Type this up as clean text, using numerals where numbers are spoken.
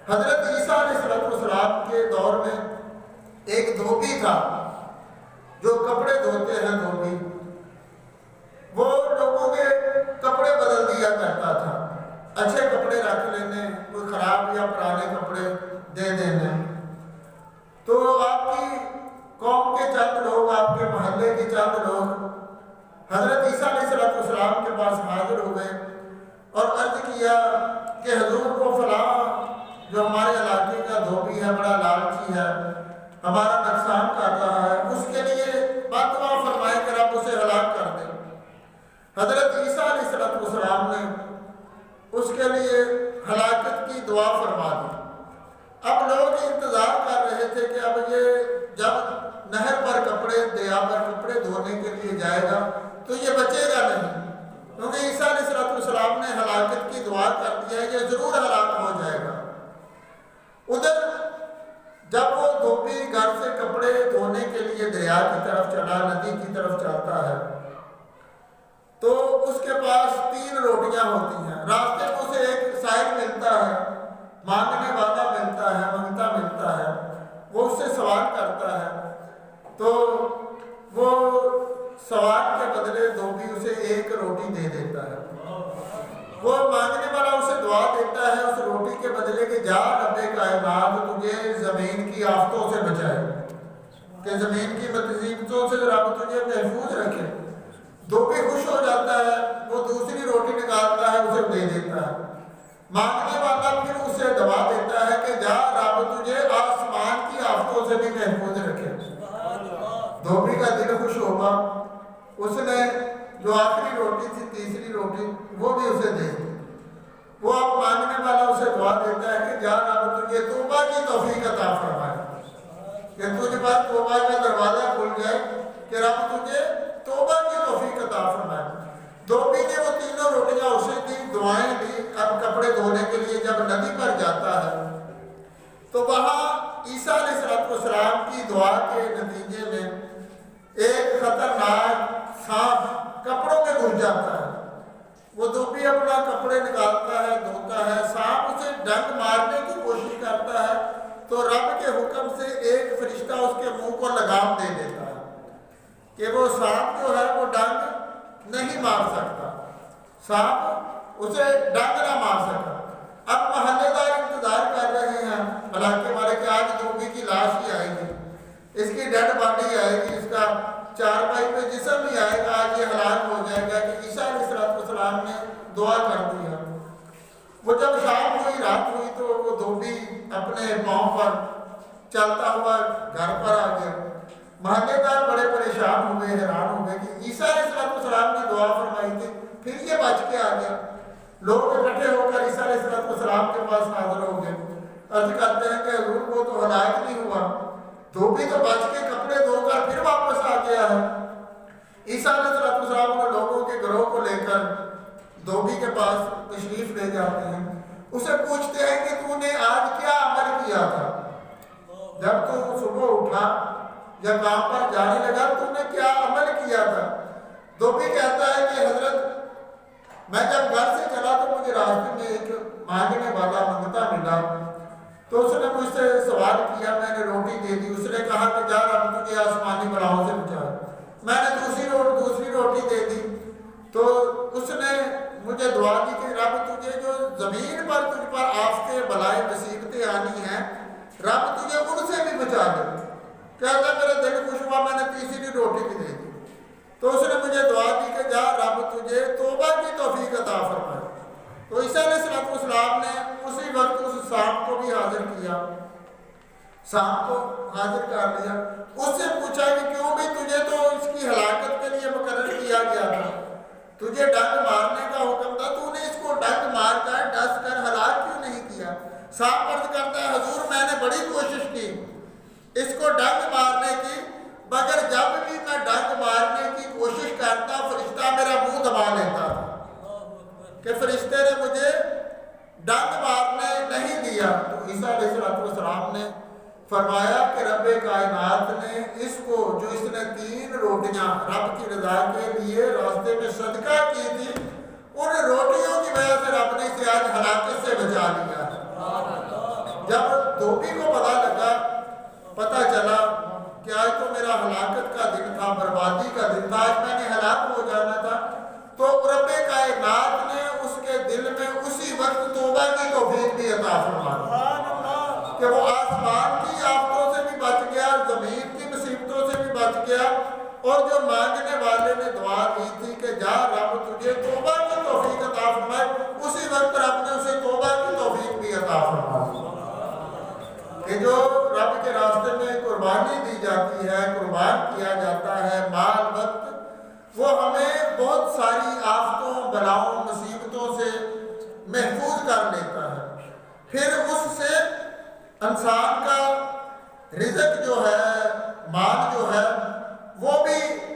حضرت عیسیٰ علیہ السلام کے دور میں ایک دھوبی تھا جو کپڑے دھوتے ہیں دھوبی، وہ لوگوں کے کپڑے بدل دیا کرتا تھا، اچھے کپڑے رکھ لینے، کوئی خراب یا پرانے کپڑے دے دینے۔ تو آپ کی قوم کے چند لوگ، آپ کے محلے کے چند لوگ حضرت عیسیٰ علیہ السلام کے پاس حاضر ہوئے اور عرض کیا کہ حضور کو فلاں جو ہمارے علاقے کا دھوبی ہے، بڑا لالچی ہے، ہمارا نقصان کر رہا ہے، اس کے لیے بد دعا فرمائے کہ رب اسے ہلاک کر دے۔ حضرت عیسیٰ علیہ السلام نے اس کے لیے ہلاکت کی دعا فرما دی۔ اب لوگ انتظار کر رہے تھے کہ اب یہ جب نہر پر کپڑے، دریا پر کپڑے دھونے کے لیے جائے گا تو یہ بچے گا نہیں، کیونکہ عیسیٰ علیہ السلام نے ہلاکت کی دعا کر دیا ہے، یہ ضرور ہلاک ہو جائے گا۔ ادھر جب وہ دھوبی گھر سے کپڑے دھونے کے لیے دریا کی طرف چلا، ندی کی طرف چلتا ہے، تو اس کے پاس 3 روٹیاں ہوتی ہیں۔ راستے میں اسے ایک سائل ملتا ہے، مانگنے والا ملتا ہے، منگتا ملتا ہے، وہ اس سے سوال کرتا ہے، تو وہ سوال کے بدلے دھوبی اسے 1 روٹی دے دیتا ہے۔ وہ مانگنے والا اسے دعا دیتا ہے اس روٹی کے بدلے کہ جا رب کائنات تجھے زمین کی آفتوں سے بچائے، کہ زمین کی مصیبتوں سے رب تجھے محفوظ رکھے۔ دھوبی خوش ہو جاتا ہے، وہ دوسری روٹی نکالتا ہے، اسے دے دیتا ہے۔ مانگنے والا پھر اسے دعا دیتا ہے کہ جا رب تجھے آسمان کی آفتوں سے بھی محفوظ رکھے۔ دھوبی کا دل خوش ہوگا، اس نے جو آخری روٹی تھی، تیسری روٹی، وہ بھی اسے دے دی۔ وہ اب مانگنے والا اسے دعا دیتا ہے کہ جا رب تجھے توبہ کی توفیق عطا فرمائے، کہ تجھ پر توبہ کا دروازہ کھل جائے، کہ رب تجھے توبہ کی توفیق عطا فرمائے۔ دھوبی نے وہ 3 روٹیاں اسے دی، دعائیں دی۔ اب کپڑے دھونے کے لیے جب ندی پر جاتا ہے تو وہاں عیسیٰ علیہ السلام کی دعا کے نتیجے میں ایک خطرناک سانپ کپڑوں میں گھس جاتا ہے۔ وہ دھوبی اپنا کپڑے نکالتا ہے، دھوتا ہے، سانپ اسے ڈنک مارنے کی کوشش کرتا ہے تو رب کے حکم سے ایک فرشتہ اس کے منہ کو لگام دے دیتا ہے کہ وہ سانپ جو ہے وہ ڈنک نہیں مار سکتا، سانپ اسے ڈنک نہ مار سکتا۔ اب محلے دار انتظار کر رہے ہیں علاقے والے کہ آج دھوبی کی لاش ہی آئے گی، اس کی ڈیڈ باڈی آئے گی، اس کا چارپائی پہ جسم ہی آئے گا، آج یہ ہلاک ہو جائے گا کہ عیسیٰ علیہ السلام نے دعا کر دیا۔ وہ جب شام ہوئی، رات ہوئی، تو وہ دھوبی اپنے پاؤں پر چلتا ہوا گھر پر آ گیا۔ محلے دار بڑے پریشان ہوئے، حیران ہوئے کہ عیسیٰ علیہ السلام نے دعا فرمائی تھی، پھر یہ بچ کے آ گیا۔ لوگ اکٹھے ہو کر عیسیٰ علیہ السلام کے پاس حاضر ہو گئے، عرض کرتے ہیں کہ حضور وہ تو ہلاک نہیں ہوا، دھوبی تو بچ کے کپڑے دھو کر پھر واپس آ گیا ہے۔ عیسیٰ علیہ السلام نے لوگوں کے گروہ کو لے کر دھوبی کے پاس تشریف لے جاتے ہیں، اسے پوچھتے ہیں کہ تو نے آج کیا عمل کیا تھا، جب تو صبح اٹھا یا کام پر جانے لگا تو نے کیا عمل کیا تھا؟ دھوبی کہتا ہے کہ حضرت میں جب گھر سے چلا تو مجھے راستے میں ایک مانگنے والا منگتا ملا، تو اس نے مجھ سے سوال کیا، میں نے روٹی دے دی، اس نے کہا کہ جا رب تجھے آسمانی بلاؤں سے بچا، میں نے دوسری روٹی دے دی، تو اس نے مجھے دعا دی کہ رب تجھے جو زمین پر تجھ پر آفتیں بلائیں مصیبتیں آنی ہیں، رب تجھے ان سے بھی بچا دے۔ کہتا میرا دل خوش ہوا، میں نے تیسری روٹی بھی دے دی، تو اس نے مجھے دعا دی کہ جا رب تجھے توبہ کی توفیق عطا فرمائے۔ تو عیسیٰ علیہ السلام نے اسی وقت اس سانپ کو بھی حاضر کیا، سانپ کو حاضر کر لیا، اس سے پوچھا کہ کیوں بھی تجھے تو اس کی ہلاکت کے لیے مقرر کیا گیا تھا، تجھے ڈنک مارنے کا حکم تھا، تو نے اس کو ڈنک مار کر ڈس کر ہلاک کیوں نہیں کیا؟ سانپ عرض کرتا ہے حضور میں نے بڑی کوشش کی اس کو ڈنک مارنے کی، مگر جب بھی میں ڈنک مارنے کی کوشش کرتا فرشتہ میرا منہ دبا لیتا تھا، کہ فرشتے نے مجھے ڈنک مارنے نہیں دیا۔ تو عیسیٰ علیہ السلام نے فرمایا کہ رب کائنات نے اس کو جو اس نے 3 روٹیاں رب کی رضا کے لیے راستے میں صدقہ کی تھی، ان روٹیوں کی وجہ سے رب نے اسے آج ہلاکت سے بچا لیا ہے۔ جب دھوبی کو پتا چلا کہ آج تو میرا ہلاکت کا دن تھا، بربادی کا دن تھا، آج میں نے ہلاک ہو جانا تھا، تو رب کائنات نے اس کے دل میں اسی وقت توبہ کی توفیق بھی عطا فرما دی کہ وہ آسمان کی آفتوں سے بھی بچ گیا، زمین کی مصیبتوں سے بھی بچ گیا، اور جو مانگنے والے نے دعا کی تھی کہ جا رب تجھے توبہ کی توفیق عطا فرمائے، اسی وقت رب نے اسے توبہ کی توفیق بھی عطا فرمائی کہ جو رب کے راستے میں قربانی دی جاتی ہے، قربان کیا جاتا ہے مال وقت، وہ ہمیں بہت ساری آفتوں بلاؤں مصیبتوں سے محفوظ کر لیتا ہے، پھر اس سے انسان کا رزق جو ہے، مال جو ہے، وہ بھی